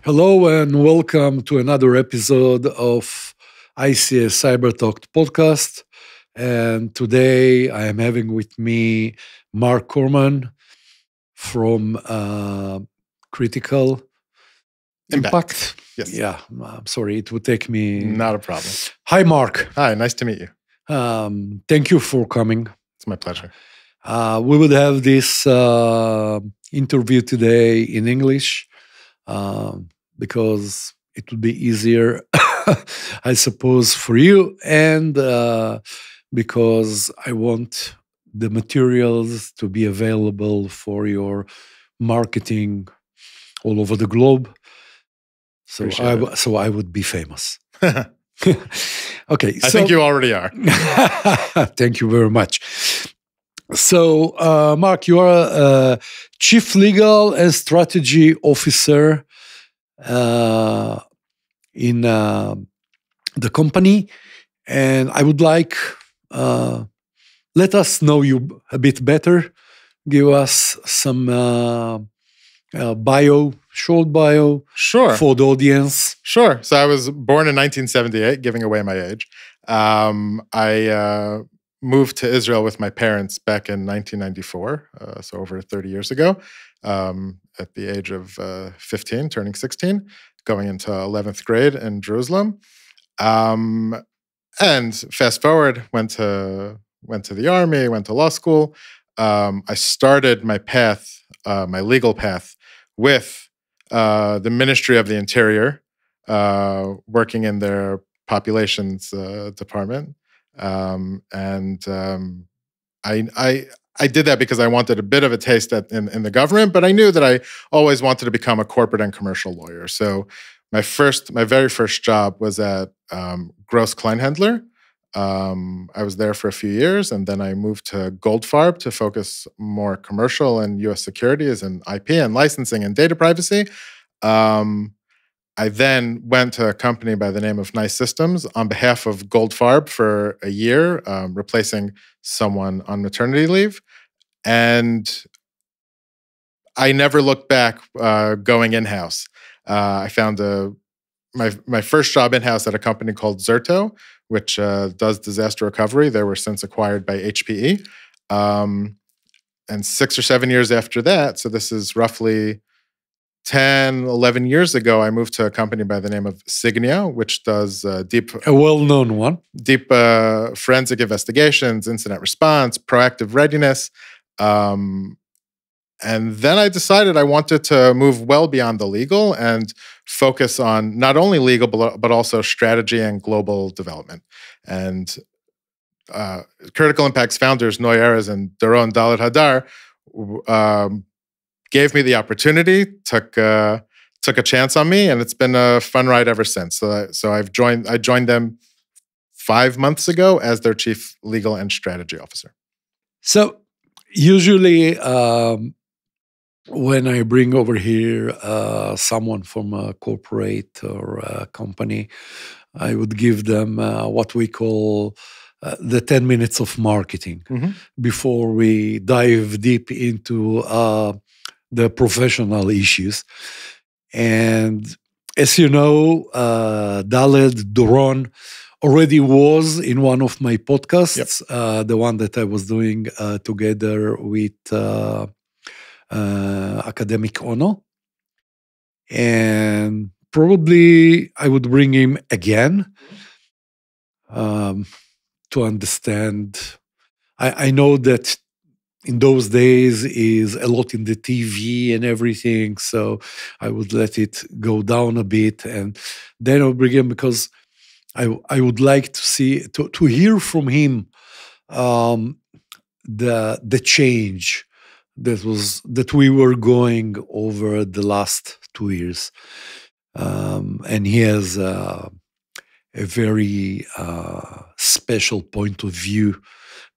Hello and welcome to another episode of ICS Cyber Talk podcast. And today I am having with me Mark Korman from Critical Impact. Yes. Yeah, I'm sorry, it would take me. Not a problem. Hi, Mark. Hi, nice to meet you. Thank you for coming. It's my pleasure. We will have this interview today in English. Because it would be easier, I suppose, for you, and because I want the materials to be available for your marketing all over the globe. So I would be famous. Okay. I think you already are. Thank you very much. So, Mark, you are a Chief Legal and Strategy Officer in the company, and I would like let us know you a bit better. Give us some short bio, Sure, for the audience. Sure. So I was born in 1978, giving away my age. I moved to Israel with my parents back in 1994, so over 30 years ago. At the age of 15, turning 16, going into 11th grade in Jerusalem. And fast forward, went to the army, went to law school. I started my path, my legal path, with the Ministry of the Interior, working in their populations department. I did that because I wanted a bit of a taste in the government, but I knew that I always wanted to become a corporate and commercial lawyer. So my very first job was at Gross Kleinhändler. I was there for a few years, and then I moved to Goldfarb to focus more commercial and U.S. securities and IP and licensing and data privacy. I then went to a company by the name of Nice Systems on behalf of Goldfarb for a year, replacing someone on maternity leave. And I never looked back going in-house. I found my first job in-house at a company called Zerto, which does disaster recovery. They were since acquired by HPE. And 6 or 7 years after that, so this is roughly 10, 11 years ago, I moved to a company by the name of Signia, which does a well-known one. Deep forensic investigations, incident response, proactive readiness. And then I decided I wanted to move well beyond the legal and focus on not only legal, but also strategy and global development. And Critical Impact's founders, Noy Erez and Doron Dalet Hadar, gave me the opportunity, took a chance on me, and it's been a fun ride ever since. So I joined them 5 months ago as their Chief Legal and Strategy Officer. So usually when I bring over here someone from a corporate or a company, I would give them what we call the 10 minutes of marketing before we dive deep into the professional issues. And as you know, Doron already was in one of my podcasts, the one that I was doing together with Academic Ono. And probably I would bring him again to understand. I know that in those days is a lot in the TV and everything, so I would let it go down a bit, and then I'll bring him because I would like to hear from him the change that we were going over the last 2 years, and he has a very special point of view,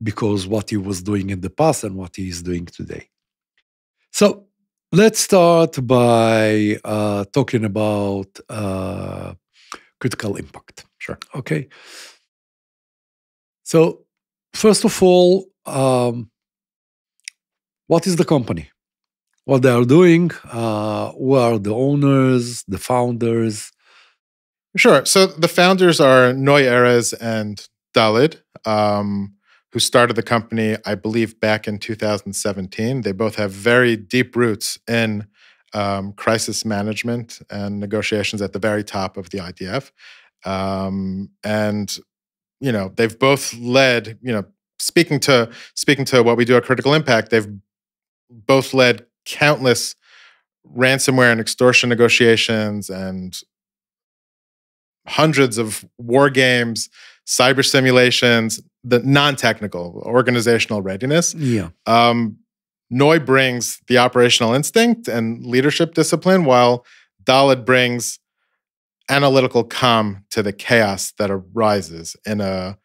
because what he was doing in the past and what he is doing today. So let's start by talking about Critical Impact. Sure. Okay. So first of all, what is the company? what they are doing, who are the owners, the founders. Sure. So the founders are Noy Erez and Dalit, who started the company, I believe, back in 2017. They both have very deep roots in crisis management and negotiations at the very top of the IDF. And they've both led. Speaking to what we do at Critical Impact, they've both led countless ransomware and extortion negotiations and hundreds of war games, cyber simulations, the non-technical organizational readiness. Yeah. Noy brings the operational instinct and leadership discipline, while Dalit brings analytical calm to the chaos that arises in a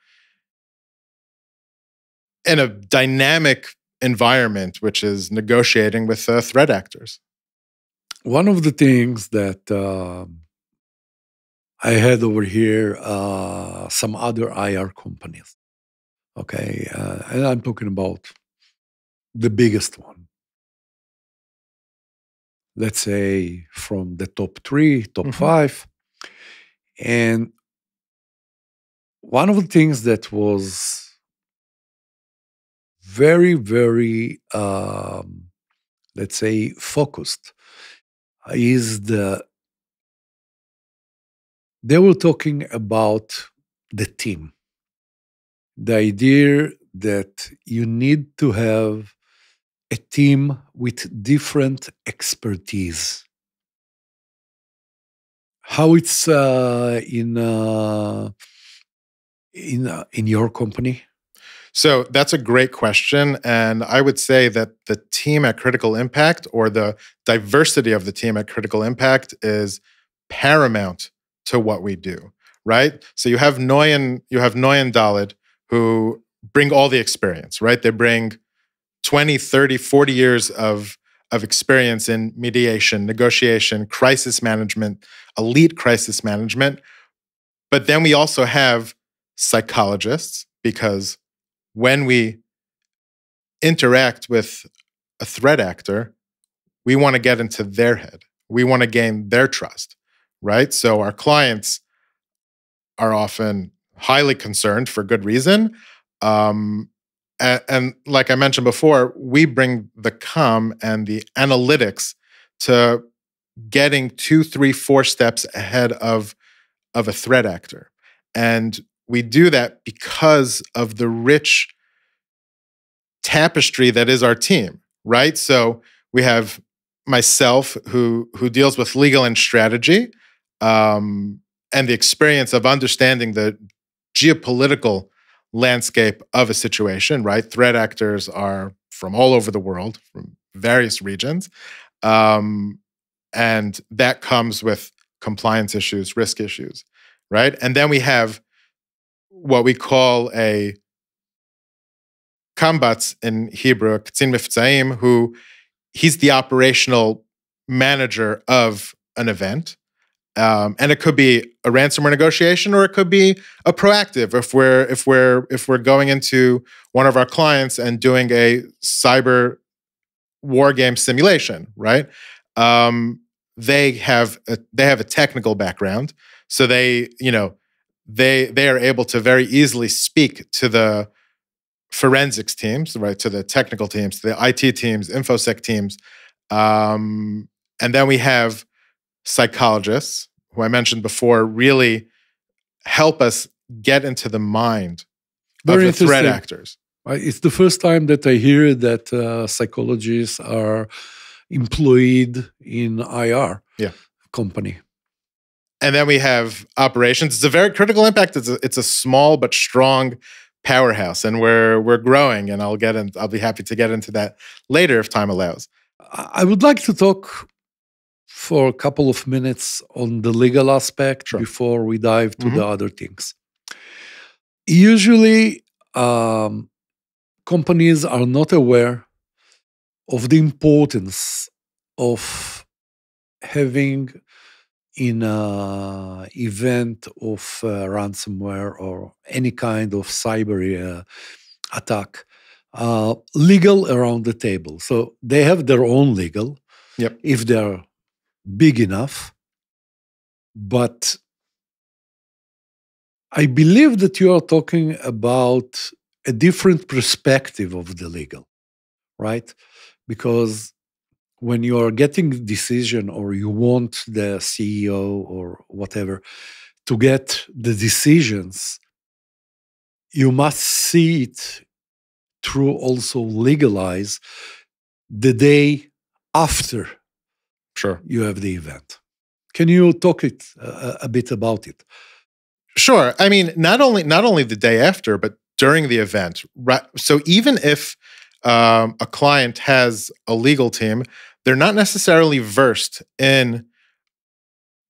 dynamic environment, which is negotiating with threat actors. One of the things that I had over here, some other IR companies. Okay. And I'm talking about the biggest one. Let's say from the top 3, top 5. And one of the things that was very, very, let's say, focused is they were talking about the team. The idea that you need to have a team with different expertise. How it's in your company? So that's a great question. And I would say that the team at Critical Impact, or the diversity of the team at Critical Impact, is paramount to what we do, right? So you have Noy and Dalit, who bring all the experience, right? They bring 20, 30, 40 years of experience in mediation, negotiation, crisis management, elite crisis management. But then we also have psychologists, because when we interact with a threat actor, we want to get into their head. We want to gain their trust, right? So our clients are often highly concerned for good reason. And like I mentioned before, we bring the calm and the analytics to getting 2, 3, 4 steps ahead of a threat actor. And we do that because of the rich tapestry that is our team, right? So we have myself, who deals with legal and strategy, and the experience of understanding the geopolitical landscape of a situation, right? Threat actors are from all over the world, from various regions. And that comes with compliance issues, risk issues, right? And then we have what we call a Kambatz in Hebrew, Ktzin Mifzaim, who he's the operational manager of an event. And it could be a ransomware negotiation, or it could be a proactive. If we're going into one of our clients and doing a cyber war game simulation, right? They have a technical background, so they are able to very easily speak to the forensics teams, right, to the technical teams, to the IT teams, infosec teams, and then we have psychologists, who I mentioned before, really help us get into the mind of the threat actors. It's the first time that I hear that psychologists are employed in IR company. And then we have operations. It's a very Critical Impact. It's a small but strong powerhouse, and we're growing. And I'll be happy to get into that later if time allows. I would like to talk for a couple of minutes on the legal aspect before we dive to the other things. Usually, companies are not aware of the importance of having, in an event of ransomware or any kind of cyber attack, legal around the table. So they have their own legal, Yep. if they're big enough. But I believe that you are talking about a different perspective of the legal, right? Because when you are getting a decision or you want the CEO or whatever to get the decisions, you must see it through also legalize the day after Sure. you have the event. Can you talk a bit about it? Sure. I mean, not only the day after, but during the event. Right. So even if a client has a legal team, they're not necessarily versed in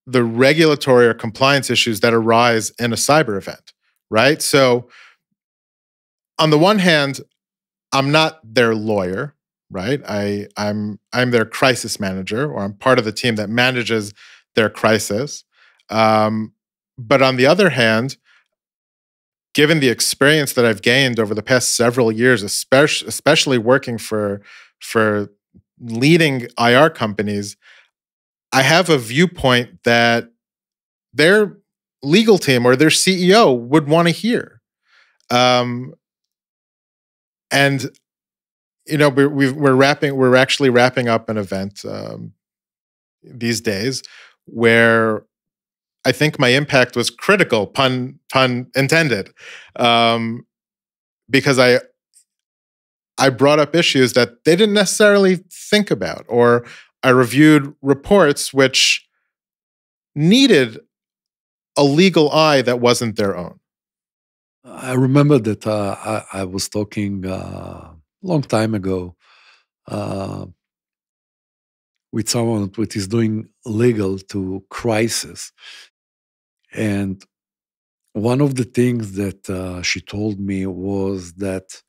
the regulatory or compliance issues that arise in a cyber event, right? So on the one hand, I'm not their lawyer, right? I'm their crisis manager, or I'm part of the team that manages their crisis. But on the other hand, given the experience that I've gained over the past several years, especially working for leading IR companies, I have a viewpoint that their legal team or their CEO would want to hear. And we're actually wrapping up an event these days where I think my impact was critical, pun intended, because I brought up issues that they didn't necessarily think about, or I reviewed reports which needed a legal eye that wasn't their own. I remember that I was talking a long time ago with someone who is doing legal to crisis. And one of the things that she told me was that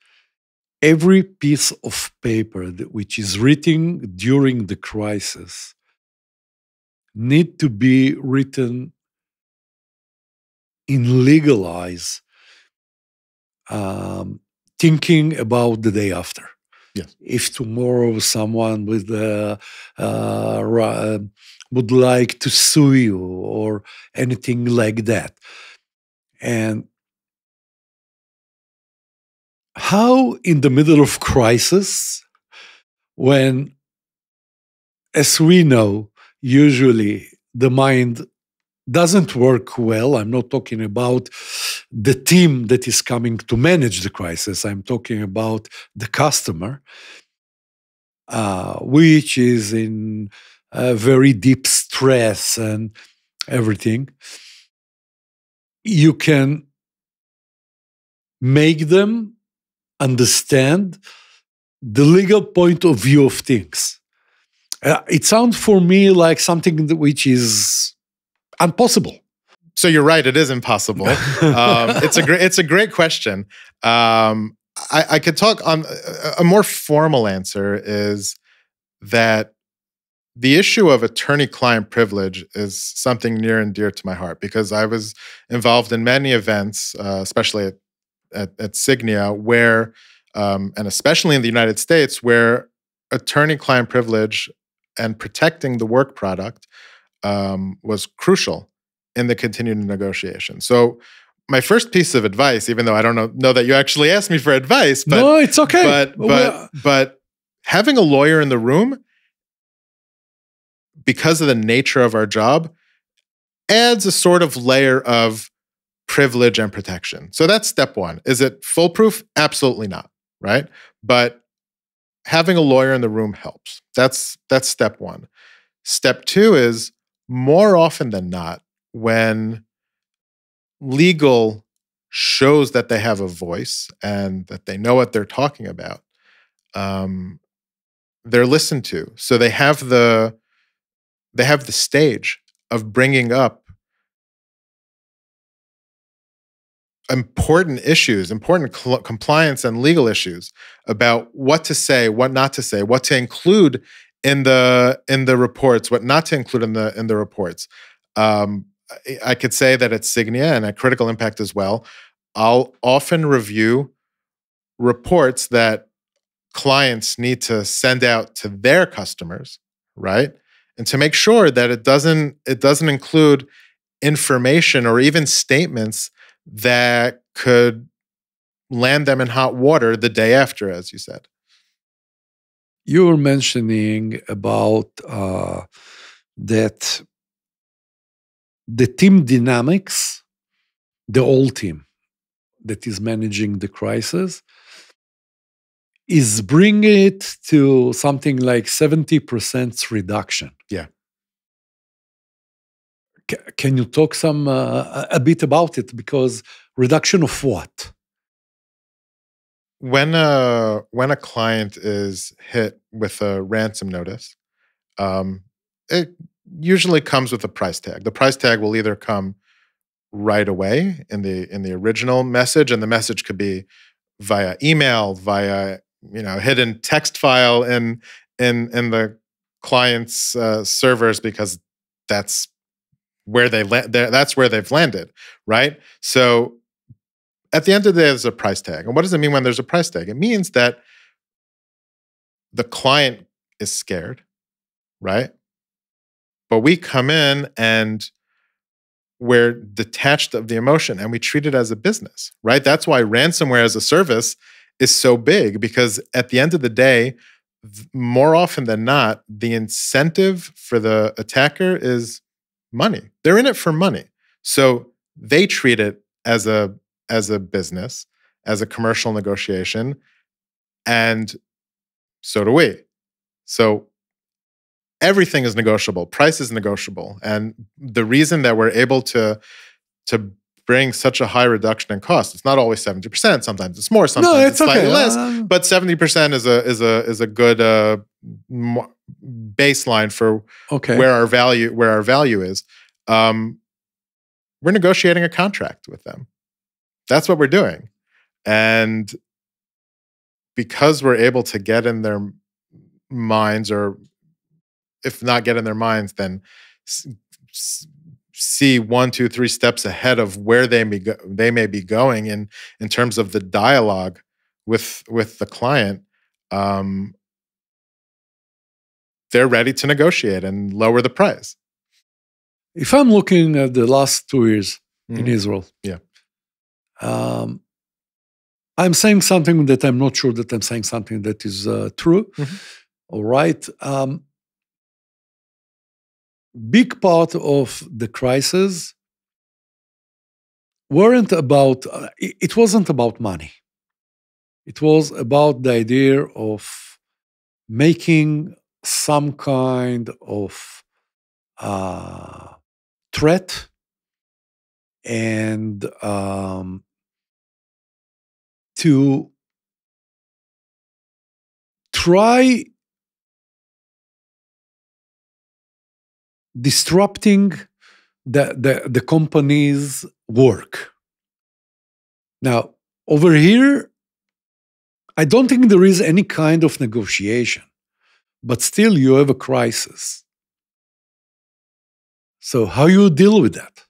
every piece of paper which is written during the crisis need to be written in legal eyes, thinking about the day after. Yes. If tomorrow someone would like to sue you or anything like that. And how in the middle of crisis, when, as we know, usually the mind doesn't work well. I'm not talking about the team that is coming to manage the crisis. I'm talking about the customer, which is in very deep stress and everything. You can make them understand the legal point of view of things. It sounds for me like something which is impossible. So you're right; it is impossible. It's a great question. I could talk on a more formal answer is that the issue of attorney-client privilege is something near and dear to my heart because I was involved in many events, especially at Signia, where, and especially in the United States, where attorney-client privilege and protecting the work product was crucial in the continued negotiation. So my first piece of advice, even though I don't know that you actually asked me for advice, but no, it's okay. But having a lawyer in the room, because of the nature of our job, adds a sort of layer of privilege and protection. So that's step one. Is it foolproof? Absolutely not, right? But having a lawyer in the room helps. That's step one. Step two is, more often than not, when legal shows that they have a voice and that they know what they're talking about, they're listened to. So they have the stage of bringing up important issues, important compliance and legal issues about what to say, what not to say, what to include in the reports, what not to include in the reports. I could say that at Signia and at Critical Impact as well, I'll often review reports that clients need to send out to their customers, right? And to make sure that it doesn't include information or even statements that could land them in hot water the day after, as you said. You were mentioning about that the team dynamics, the whole team that is managing the crisis, is bringing it to something like 70% reduction. Yeah. Can you talk a bit about it? Because reduction of what? When a client is hit with a ransom notice, it usually comes with a price tag. The price tag will either come right away in the original message, and the message could be via email, via hidden text file in the client's servers, because that's where that's where they've landed, right? So at the end of the day, there's a price tag. And what does it mean when there's a price tag? It means that the client is scared, right? But we come in and we're detached of the emotion and we treat it as a business, right? That's why ransomware as a service is so big, because at the end of the day, more often than not, the incentive for the attacker is money. They're in it for money. So they treat it as a business, as a commercial negotiation, and so do we. So everything is negotiable. Price is negotiable. And the reason that we're able to bring such a high reduction in cost, it's not always 70%. Sometimes it's more, sometimes it's slightly less. But 70% is a good baseline for where our value is. We're negotiating a contract with them. That's what we're doing. And because we're able to get in their minds, or if not get in their minds, then see 1, 2, 3 steps ahead of where they may be going in terms of the dialogue with the client, they're ready to negotiate and lower the price. If I'm looking at the last 2 years in Israel, yeah, I'm saying something that I'm not sure that I'm saying something that is true. All right. Big part of the crisis wasn't about money. It was about the idea of making some kind of threat and to try disrupting the company's work. Now, over here, I don't think there is any kind of negotiation, but still you have a crisis. So how you deal with that?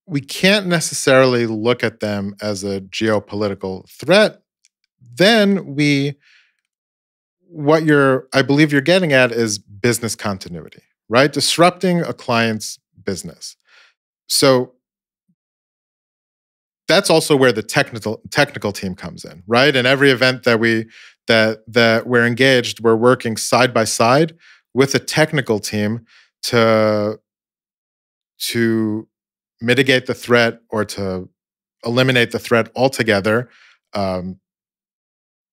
We can't necessarily look at them as a geopolitical threat. Then I believe you're getting at is business continuity, right? Disrupting a client's business. So that's also where the technical team comes in, right? In every event that we're engaged, we're working side by side with a technical team to mitigate the threat or to eliminate the threat altogether.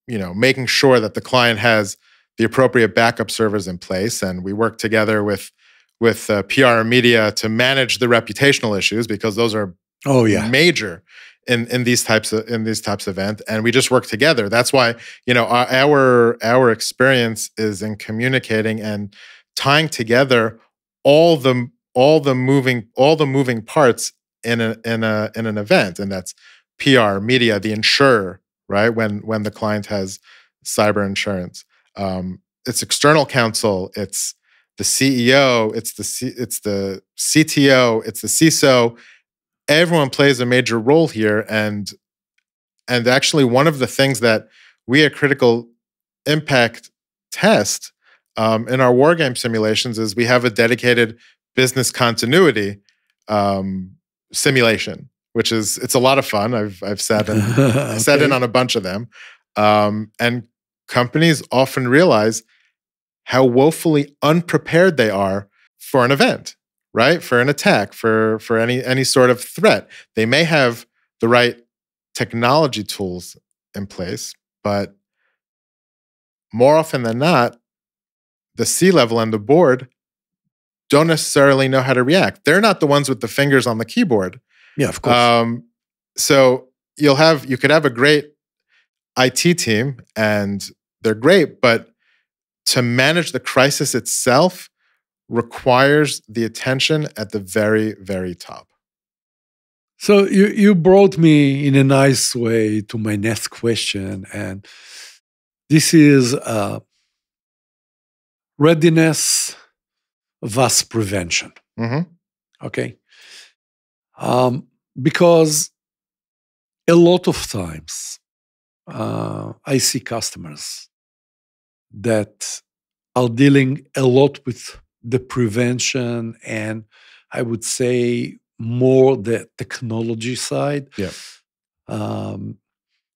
Making sure that the client has the appropriate backup servers in place, and we work together with PR and media to manage the reputational issues, because those are major in these types of events, and we just work together. That's why our experience is in communicating and tying together all the moving parts in an event, and that's PR, media, the insurer, right? When the client has cyber insurance, it's external counsel, it's the CEO, it's the CTO, it's the CISO. Everyone plays a major role here, and And actually, one of the things that we at Critical Impact test in our war game simulations is we have a dedicated business continuity simulation, which is it's a lot of fun. I've sat in I sat in on a bunch of them, and companies often realize how woefully unprepared they are for an event, right? For an attack, for any sort of threat. They may have the right technology tools in place, but more often than not, the C-level and the board don't necessarily know how to react. They're not the ones with the fingers on the keyboard. Yeah, of course. So you could have a great IT team and they're great, but to manage the crisis itself requires the attention at the very, very top. So you brought me in a nice way to my next question, and this is readiness versus prevention. Mm-hmm. Okay, because a lot of times I see customers that are dealing a lot with the prevention, and I would say more the technology side. Yeah.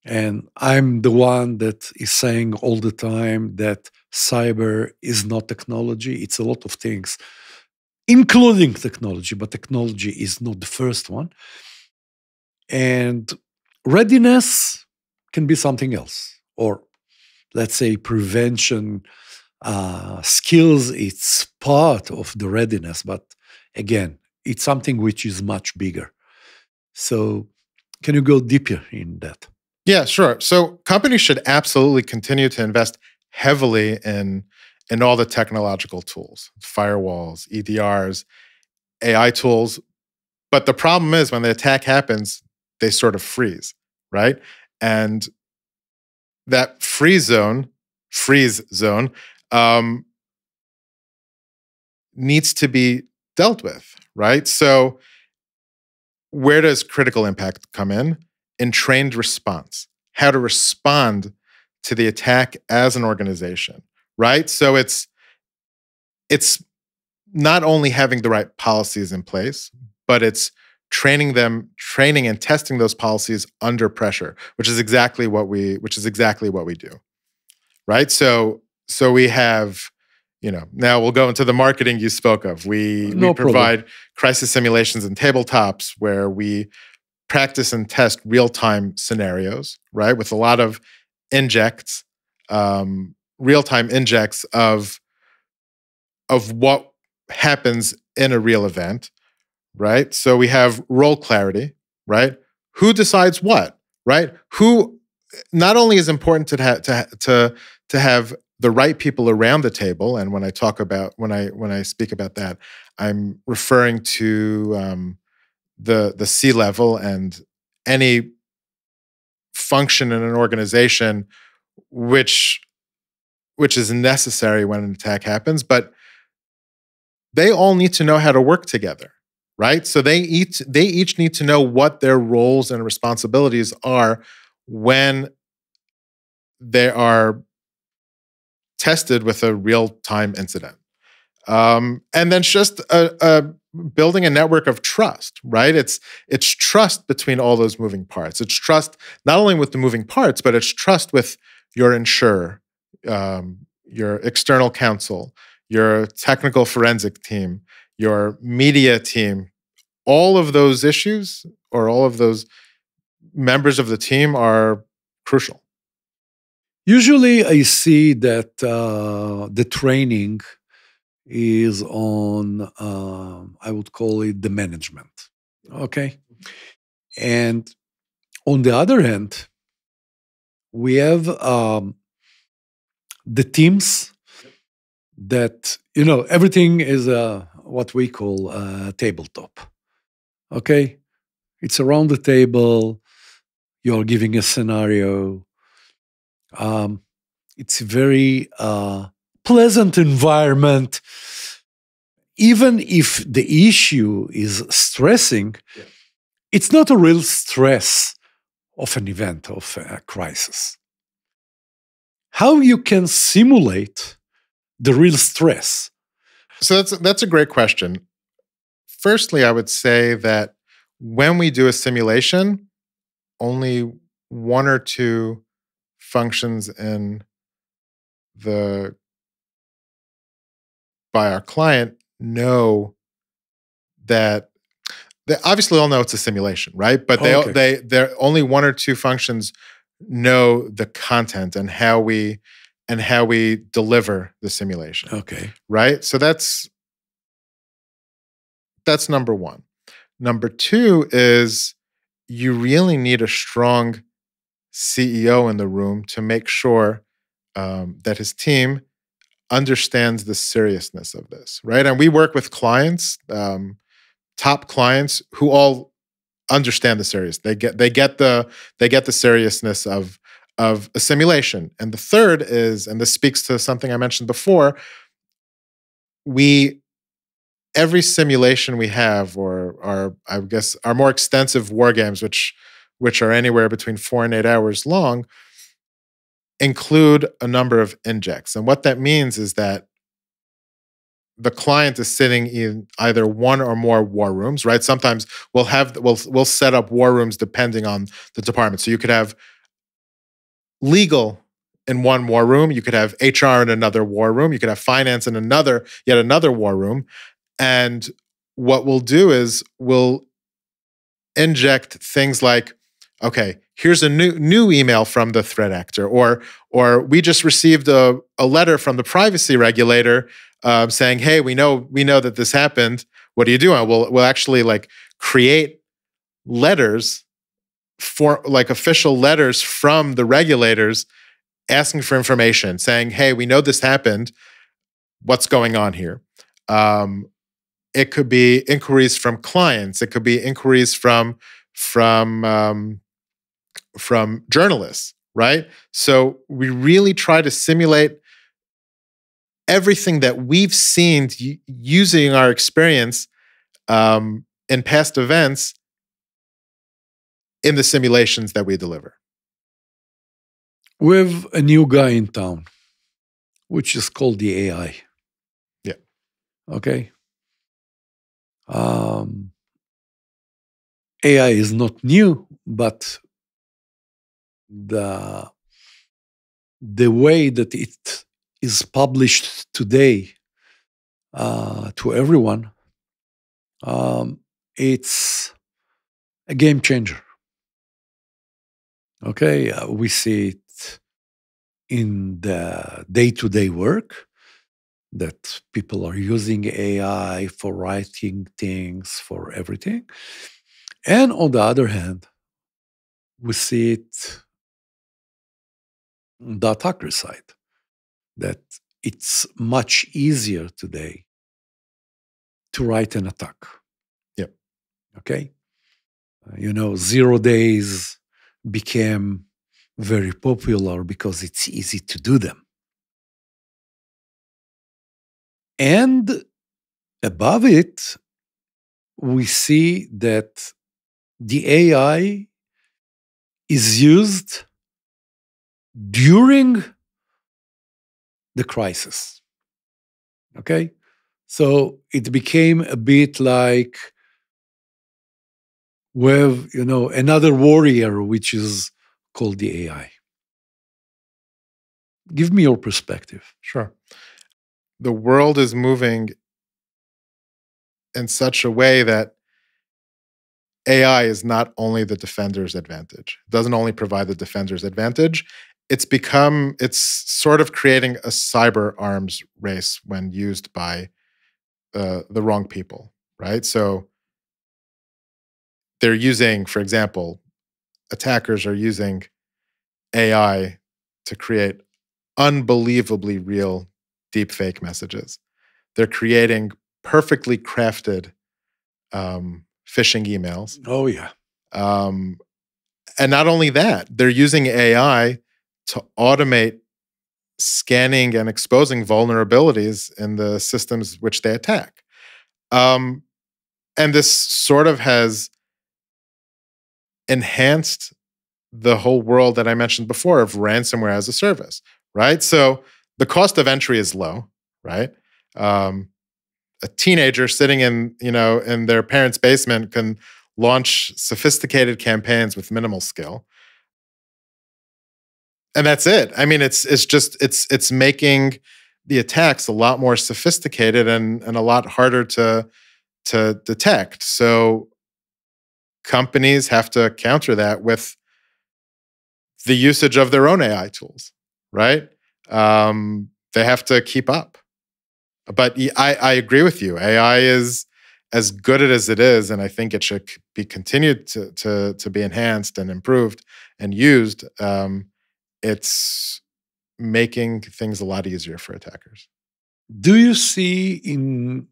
And I'm the one that is saying all the time that cyber is not technology. It's a lot of things, including technology, but technology is not the first one. And readiness can be something else, or let's say prevention skills, it's part of the readiness, but again, it's something which is much bigger. So can you go deeper in that? Yeah, sure. So companies should absolutely continue to invest heavily in all the technological tools, firewalls, EDRs, AI tools. But the problem is when the attack happens, they sort of freeze, right? And that freeze zone needs to be dealt with, right? So where does critical impact come in? In trained response, how to respond to the attack as an organization, right? So it's not only having the right policies in place, but it's training and testing those policies under pressure, which is exactly what we do. Right? So we have, now we'll go into the marketing you spoke of. We provide crisis simulations and tabletops where we practice and test real-time scenarios, right? With a lot of injects, real-time injects of what happens in a real event, right? So we have role clarity, right? Who decides what, right? Who not only is important to have the right people around the table, and when I speak about that, I'm referring to the C-level and any function in an organization which is necessary when an attack happens, but they all need to know how to work together, right? So they each need to know what their roles and responsibilities are when they are tested with a real-time incident. And then it's just building a network of trust, right? It's trust between all those moving parts. It's trust not only with the moving parts, but it's trust with your insurer, your external counsel, your technical forensic team, your media team. All of those issues or all of those members of the team are crucial. Usually I see that the training is on, I would call it the management. Okay. And on the other hand, we have the teams that, everything is what we call a tabletop. Okay. It's around the table. You're giving a scenario. It's a very pleasant environment. Even if the issue is stressing, it's not a real stress of an event, of a crisis. How you can simulate the real stress? So that's a great question. Firstly, I would say that when we do a simulation, only one or two functions in the by our client know that they obviously all know it's a simulation, right? But Okay. they're only one or two functions know the content and how we deliver the simulation, Okay. right? So that's number one. Number two is you really need a strong CEO in the room to make sure that his team understands the seriousness of this, right? And we work with clients, top clients who all understand the serious. They get the seriousness of a simulation. And the third is, and this speaks to something I mentioned before, we every simulation we have, or I guess our more extensive war games, which are anywhere between 4 and 8 hours long, include a number of injects. And what that means is that the client is sitting in either one or more war rooms, right? Sometimes we'll set up war rooms depending on the department. So you could have legal in one war room, you could have HR in another war room, you could have finance in yet another war room. And what we'll do is we'll inject things like, okay, here's a new email from the threat actor, or we just received a letter from the privacy regulator saying, hey, we know that this happened. What are you doing? We'll actually like create letters for like official letters from the regulators asking for information, saying, hey, we know this happened. What's going on here? It could be inquiries from clients. It could be inquiries from journalists, right? So we really try to simulate everything that we've seen using our experience in past events in the simulations that we deliver. We have a new guy in town, which is called the AI. Yeah. Okay. AI is not new, but the way that it is published today to everyone, it's a game changer. Okay, we see it in the day-to-day work that people are using AI for writing things, for everything. And on the other hand, we see it on the attacker side, that it's much easier today to write an attack. Yep. Okay? 0 days became very popular because it's easy to do them. And above it, we see that the AI is used during the crisis. Okay? So it became a bit like we have, another warrior, which is called the AI. Give me your perspective. Sure. The world is moving in such a way that AI is not only the defender's advantage. It doesn't only provide the defender's advantage. It's sort of creating a cyber arms race when used by the wrong people, right? So they're using, for example, attackers are using AI to create unbelievably real deepfake messages. They're creating perfectly crafted phishing emails. Oh, yeah. And not only that, they're using AI to automate scanning and exposing vulnerabilities in the systems which they attack. And this sort of has enhanced the whole world that I mentioned before of ransomware as a service, right? So the cost of entry is low, right? A teenager sitting in their parents' basement can launch sophisticated campaigns with minimal skill, and that's it. I mean, it's making the attacks a lot more sophisticated and a lot harder to detect. So companies have to counter that with the usage of their own AI tools, right? They have to keep up. But I agree with you. AI is as good as it is, and I think it should be continued to be enhanced and improved and used. It's making things a lot easier for attackers. Do you see in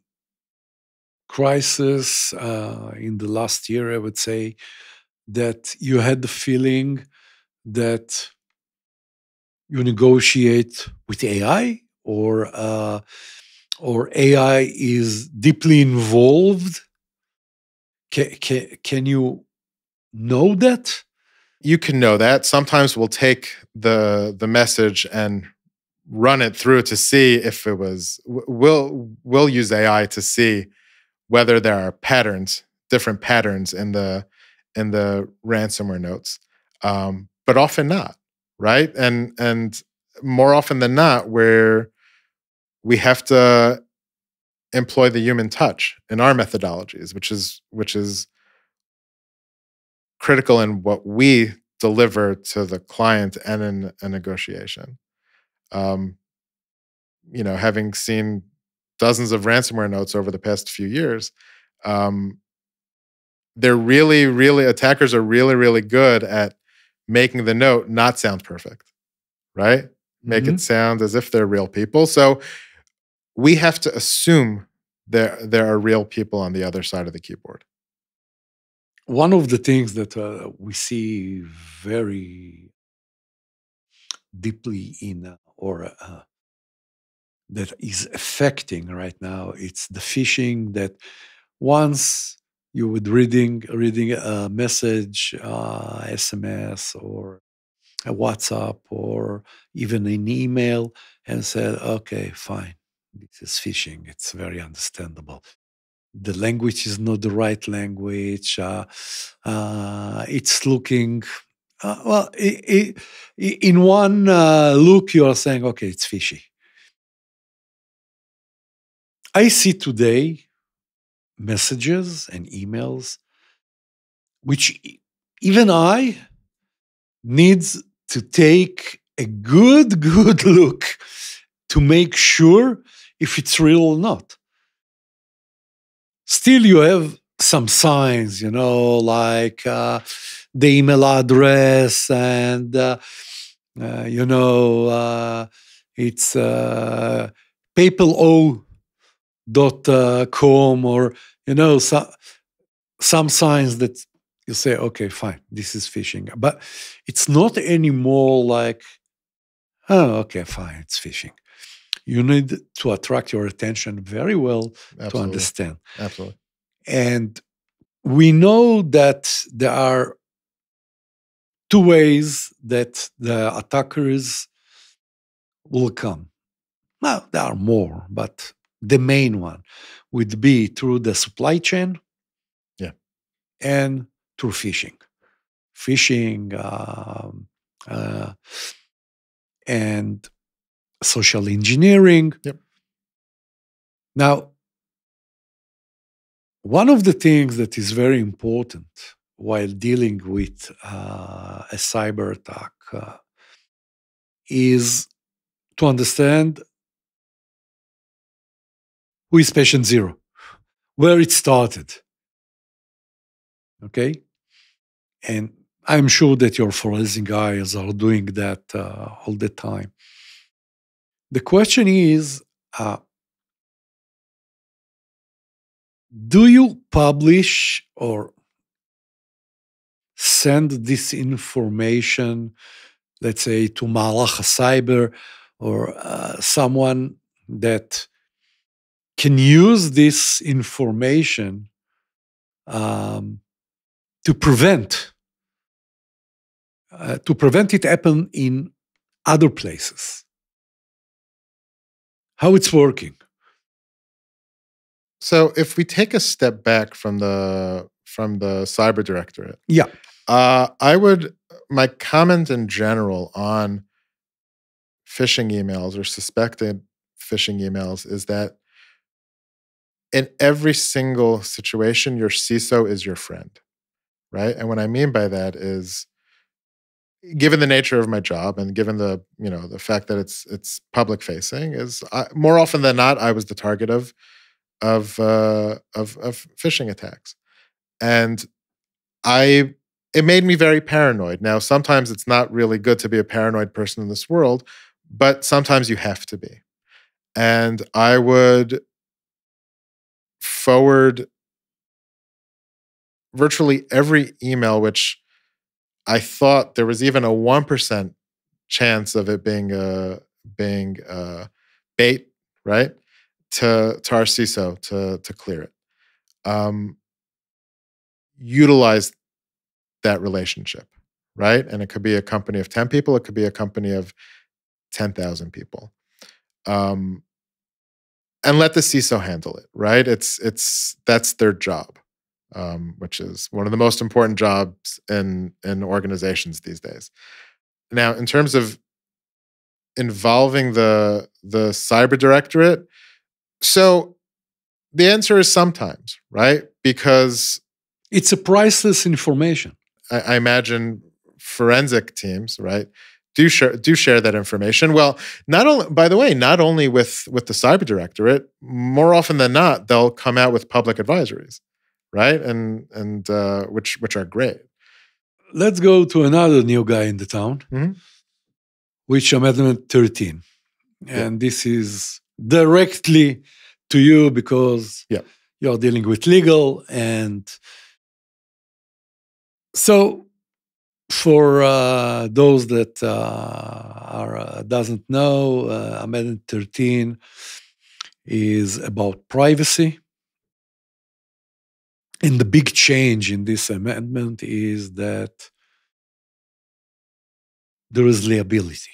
crisis in the last year, I would say, that you had the feeling that you negotiate with AI, or AI is deeply involved? Can you know that? You can know that. Sometimes we'll take the message and run it through to see if it was. We'll use AI to see whether there are patterns, different patterns in the ransomware notes, but often not, right? And more often than not, where we have to employ the human touch in our methodologies, which is critical in what we deliver to the client and in a negotiation. Um, Having seen dozens of ransomware notes over the past few years, um, they're really, really attackers are really, really good at making the note not sound perfect, right? Make it Mhm. sound as if they're real people. So we have to assume there are real people on the other side of the keyboard. One of the things that we see very deeply in, or that is affecting right now, it's the phishing. That once you would reading a message, SMS, or a WhatsApp, or even an email, and said, okay, fine, this is phishing. It's very understandable. The language is not the right language. It's looking, well, in one look, you are saying, okay, it's fishy. I see today messages and emails, which even I needs to take a good look to make sure if it's real or not. Still, you have some signs, like the email address, and it's paypal.com, or some signs that you say, okay, fine, this is phishing. But it's not anymore like, oh, okay, fine, it's phishing. You need to attract your attention very well to Absolutely. understand. Absolutely. And we know that there are two ways that the attackers will come. Now, there are more, but the main one would be through the supply chain Yeah. and through phishing. Phishing uh, and social engineering. Yep. Now, one of the things that is very important while dealing with a cyber attack is to understand who is patient zero, where it started. Okay? And I'm sure that your forensic guys are doing that all the time. The question is, do you publish or send this information, let's say, to Malach Cyber, or someone that can use this information to prevent to prevent it happen in other places. How it's working? So if we take a step back from the cyber directorate, Yeah. My comment in general on phishing emails or suspected phishing emails is that in every single situation, your CISO is your friend, right? And what I mean by that is, given the nature of my job and given the fact that it's public facing, more often than not, I was the target of phishing attacks, and it made me very paranoid. Now, sometimes it's not really good to be a paranoid person in this world, but sometimes you have to be. And I would forward virtually every email, which I thought there was even a 1% chance of it being bait, right? To our CISO to clear it. Utilize that relationship, right? And it could be a company of 10 people, it could be a company of 10,000 people. And let the CISO handle it, right? That's their job, which is one of the most important jobs in organizations these days. Now, in terms of involving the cyber directorate, so the answer is sometimes, right? Because it's a priceless information. I imagine forensic teams, right, do share that information. Well, not only with the cyber directorate, more often than not, they'll come out with public advisories, right, and which are great. Let's go to another new guy in the town, which Amendment 13, and this is directly to you because you're dealing with legal. And so for those that doesn't know, Amendment 13 is about privacy. And the big change in this amendment is that there is liability.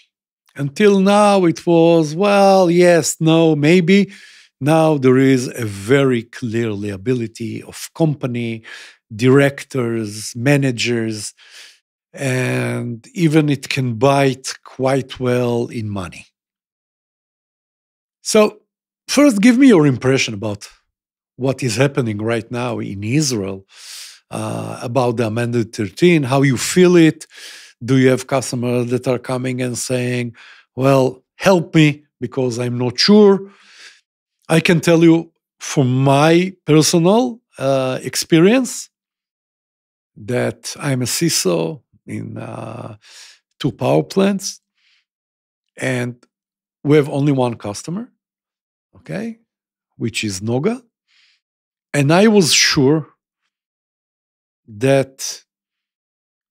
Until now, it was, well, yes, no, maybe. Now there is a very clear liability of company, directors, managers, and even it can bite quite well in money. So first, give me your impression about what is happening right now in Israel about the Amendment 13, how you feel it. Do you have customers that are coming and saying, well, help me because I'm not sure? I can tell you from my personal experience that I'm a CISO in 2 power plants, and we have only one customer, okay, which is Noga. And I was sure that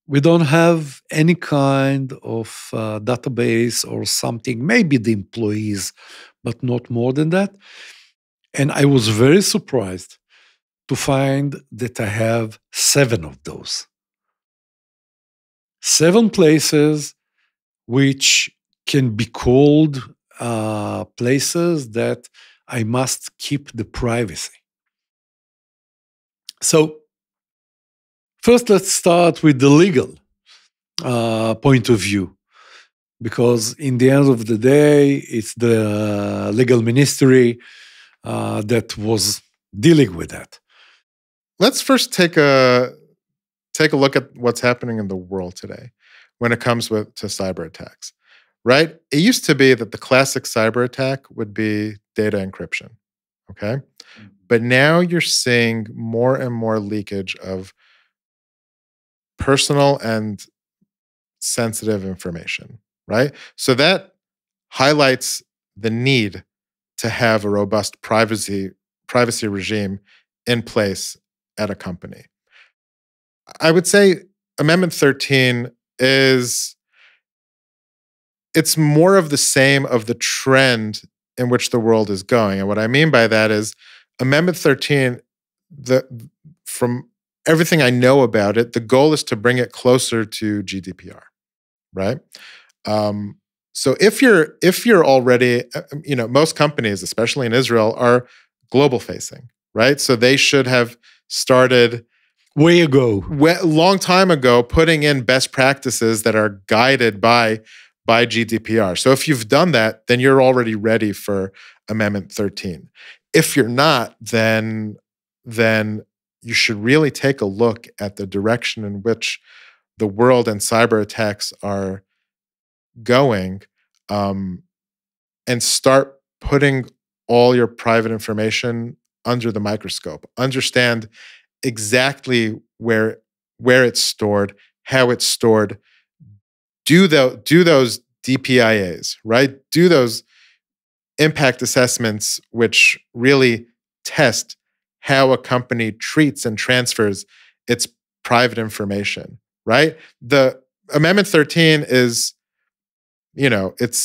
we don't have any kind of database or something, maybe the employees, but not more than that. And I was very surprised to find that I have 7 of those. 7 places which can be called places that I must keep the privacy. So first, let's start with the legal point of view, because in the end of the day, it's the legal ministry that was dealing with that. Let's first take a look at what's happening in the world today when it comes to cyber attacks, right? It used to be that the classic cyber attack would be data encryption, okay? But now you're seeing more and more leakage of personal and sensitive information, right? So that highlights the need to have a robust privacy regime in place at a company. I would say Amendment 13 it's more of the same of the trend in which the world is going. And what I mean by that is Amendment 13, from everything I know about it, the goal is to bring it closer to GDPR. right? So if you're already, most companies, especially in Israel, are global facing, right? So they should have started way ago, long time ago, putting in best practices that are guided by GDPR. So if you've done that, then you're already ready for Amendment 13. If you're not, then you should really take a look at the direction in which the world and cyber attacks are going, and start putting all your private information under the microscope. Understand exactly where it's stored, how it's stored. Do those DPIAs, right? Do those impact assessments, which really test how a company treats and transfers its private information, right? The Amendment 13 is, it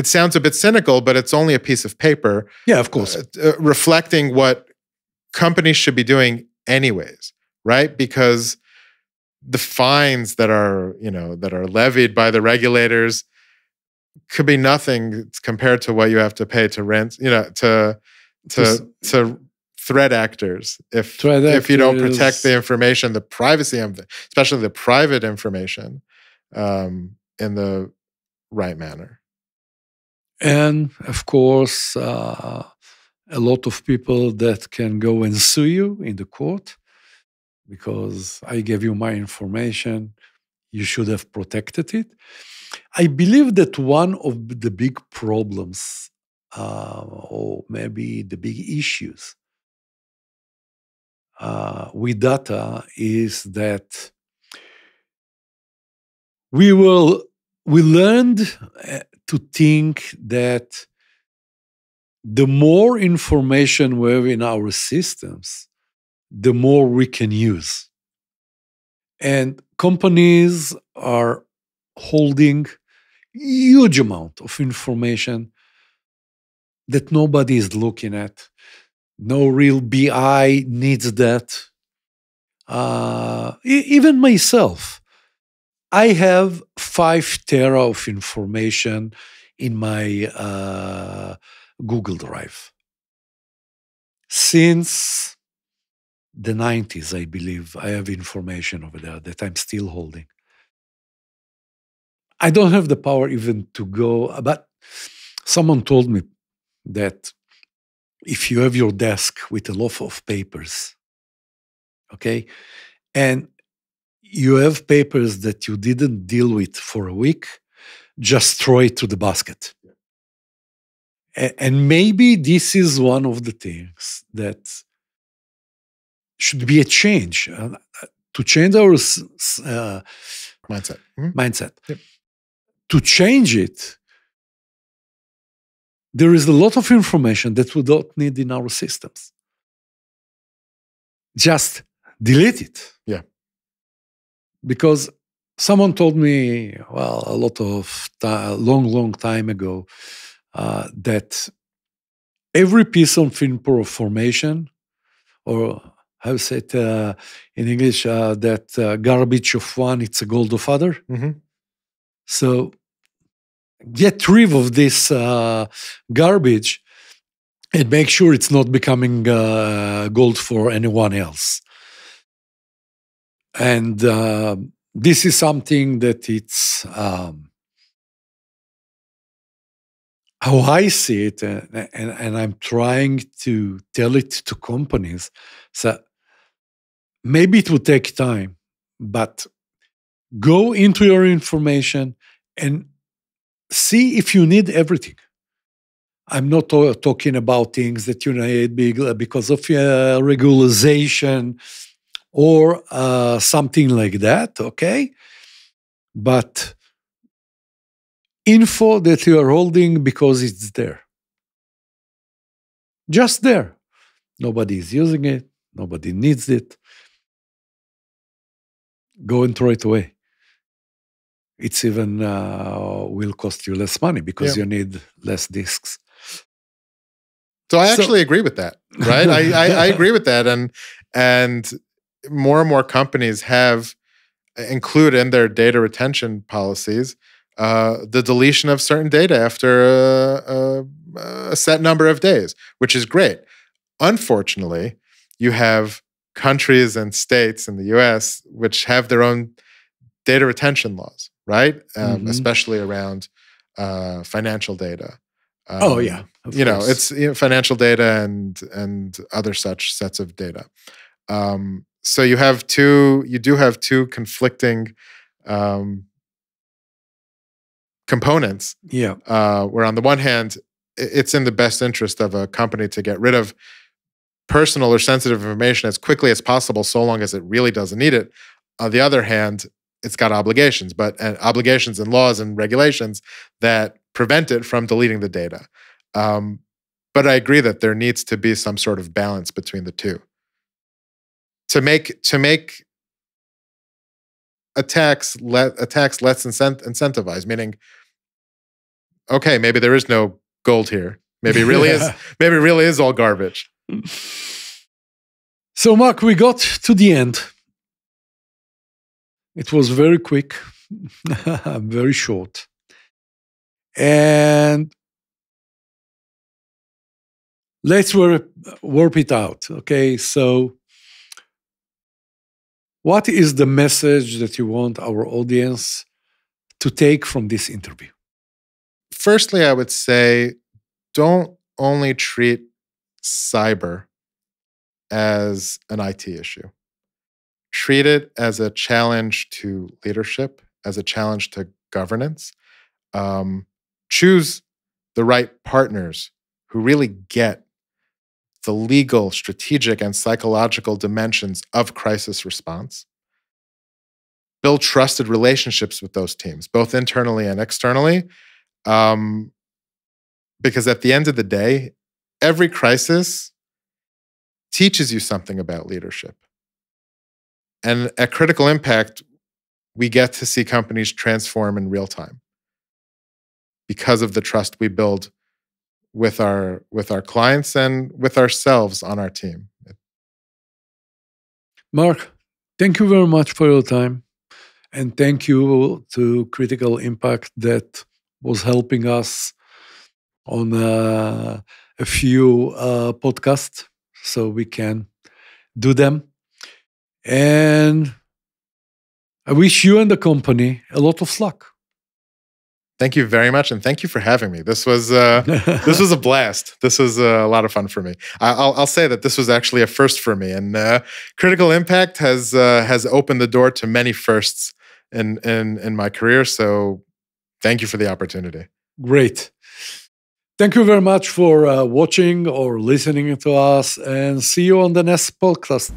sounds a bit cynical, but it's only a piece of paper. Yeah, of course. Reflecting what companies should be doing anyways, right? Because the fines that are levied by the regulators could be nothing compared to what you have to pay to rent, to threat actors if you don't protect the information, the privacy of especially the private information, in the right manner. And of course, a lot of people that can go and sue you in the court because I gave you my information. You should have protected it. I believe that one of the big problems, or maybe the big issues with data is that we learned to think that the more information we have in our systems, the more we can use. And companies are holding huge amount of information that nobody is looking at. No real BI needs that. Even myself, I have 5 tera of information in my Google Drive. Since the 90s, I believe, I have information over there that I'm still holding. I don't have the power even to go, but someone told me that if you have your desk with a lot of papers, okay, and you have papers that you didn't deal with for a week, just throw it to the basket. And maybe this is one of the things that should be a change, to change our mindset. Mindset. Yep. To change it, there is a lot of information that we don't need in our systems. Just delete it. Yeah. Because someone told me, well, a lot of long time ago, that every piece of information, or how to say it in English, that garbage of one, it's a gold of other. Mm-hmm. So get rid of this garbage and make sure it's not becoming gold for anyone else. And this is something that it's how I see it, and I'm trying to tell it to companies. So maybe it will take time, but go into your information and see if you need everything. I'm not talking about things that you need because of regularization or something like that, okay? But info that you are holding because it's there. Just there. Nobody is using it. Nobody needs it. Go and throw it away. It's even will cost you less money because you need less disks. So I actually agree with that, right? I agree with that, and more and more companies have include in their data retention policies the deletion of certain data after a set number of days, which is great. Unfortunately, you have countries and states in the US which have their own data retention laws, right? Especially around financial data. Oh yeah, of course. It's financial data and other such sets of data. So you do have two conflicting components. Yeah. Where on the one hand, it's in the best interest of a company to get rid of personal or sensitive information as quickly as possible, so long as it really doesn't need it. On the other hand, it's got obligations, obligations and laws and regulations that prevent it from deleting the data. But I agree that there needs to be some sort of balance between the two. To make attacks less incentivized, meaning, okay, maybe there is no gold here. Maybe it really is all garbage. So, Mark, we got to the end. It was very quick, very short. And let's warp it out. Okay, so what is the message that you want our audience to take from this interview? Firstly, I would say don't only treat cyber as an IT issue. Treat it as a challenge to leadership, as a challenge to governance. Choose the right partners who really get the legal, strategic, and psychological dimensions of crisis response. Build trusted relationships with those teams, both internally and externally. Because at the end of the day, every crisis teaches you something about leadership. And at Critical Impact, we get to see companies transform in real time because of the trust we build with our clients and with ourselves on our team. Mark, thank you very much for your time. And thank you to Critical Impact that was helping us on a few podcasts so we can do them. And I wish you and the company a lot of luck. Thank you very much, and thank you for having me. This was a blast. This was a lot of fun for me. I'll say that this was actually a first for me, and Critical Impact has opened the door to many firsts in my career. So, thank you for the opportunity. Great. Thank you very much for watching or listening to us, and see you on the next podcast.